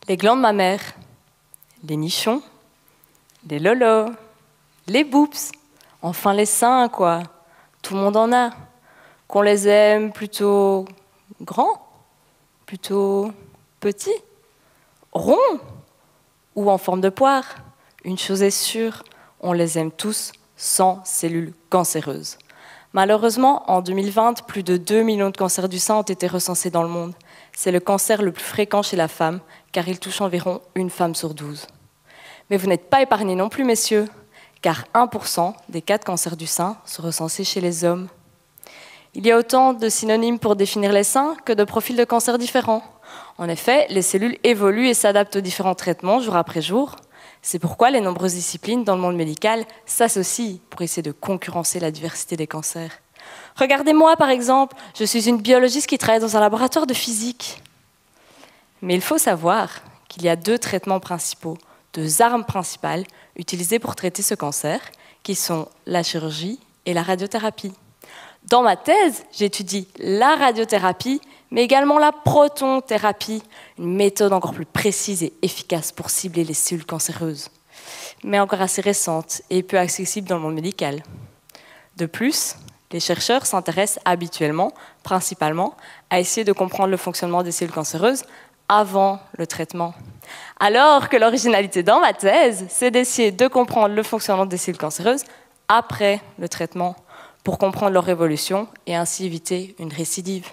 Les glandes mammaires, les nichons, les lolos, les boops, enfin les seins, quoi. Tout le monde en a. Qu'on les aime plutôt grands, plutôt petits, ronds ou en forme de poire. Une chose est sûre, on les aime tous sans cellules cancéreuses. Malheureusement, en 2020, plus de 2 millions de cancers du sein ont été recensés dans le monde. C'est le cancer le plus fréquent chez la femme, car il touche environ une femme sur 12. Mais vous n'êtes pas épargnés non plus, messieurs, car 1% des cas de cancer du sein sont recensés chez les hommes. Il y a autant de synonymes pour définir les seins que de profils de cancer différents. En effet, les cellules évoluent et s'adaptent aux différents traitements jour après jour. C'est pourquoi les nombreuses disciplines dans le monde médical s'associent pour essayer de concurrencer la diversité des cancers. Regardez-moi par exemple, je suis une biologiste qui travaille dans un laboratoire de physique. Mais il faut savoir qu'il y a 2 traitements principaux, 2 armes principales utilisées pour traiter ce cancer, qui sont la chirurgie et la radiothérapie. Dans ma thèse, j'étudie la radiothérapie, mais également la protonthérapie, une méthode encore plus précise et efficace pour cibler les cellules cancéreuses, mais encore assez récente et peu accessible dans le monde médical. De plus, les chercheurs s'intéressent habituellement, principalement, à essayer de comprendre le fonctionnement des cellules cancéreuses avant le traitement. Alors que l'originalité dans ma thèse, c'est d'essayer de comprendre le fonctionnement des cellules cancéreuses après le traitement, pour comprendre leur évolution et ainsi éviter une récidive.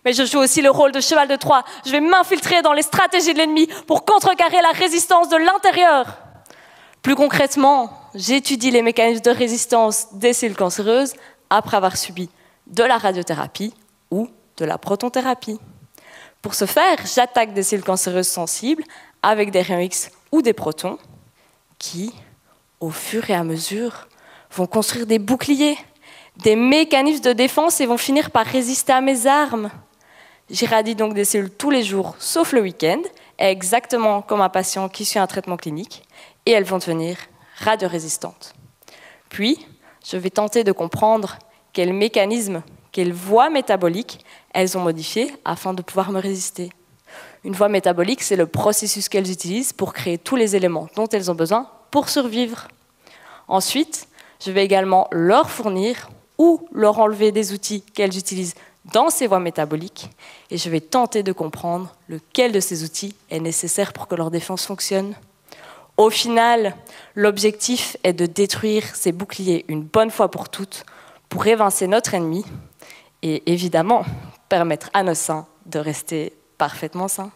Mais je joue aussi le rôle de cheval de Troie. Je vais m'infiltrer dans les stratégies de l'ennemi pour contrecarrer la résistance de l'intérieur. Plus concrètement, j'étudie les mécanismes de résistance des cellules cancéreuses après avoir subi de la radiothérapie ou de la protonthérapie. Pour ce faire, j'attaque des cellules cancéreuses sensibles avec des rayons X ou des protons qui, au fur et à mesure, vont construire des boucliers, des mécanismes de défense et vont finir par résister à mes armes. J'irradie donc des cellules tous les jours, sauf le week-end, exactement comme un patient qui suit un traitement clinique, et elles vont devenir radiorésistantes. Puis, je vais tenter de comprendre quels mécanismes, quelles voies métaboliques elles ont modifiées afin de pouvoir me résister. Une voie métabolique, c'est le processus qu'elles utilisent pour créer tous les éléments dont elles ont besoin pour survivre. Ensuite, je vais également leur fournir ou leur enlever des outils qu'elles utilisent dans ces voies métaboliques et je vais tenter de comprendre lequel de ces outils est nécessaire pour que leur défense fonctionne. Au final, l'objectif est de détruire ces boucliers une bonne fois pour toutes pour évincer notre ennemi et évidemment permettre à nos seins de rester parfaitement sains.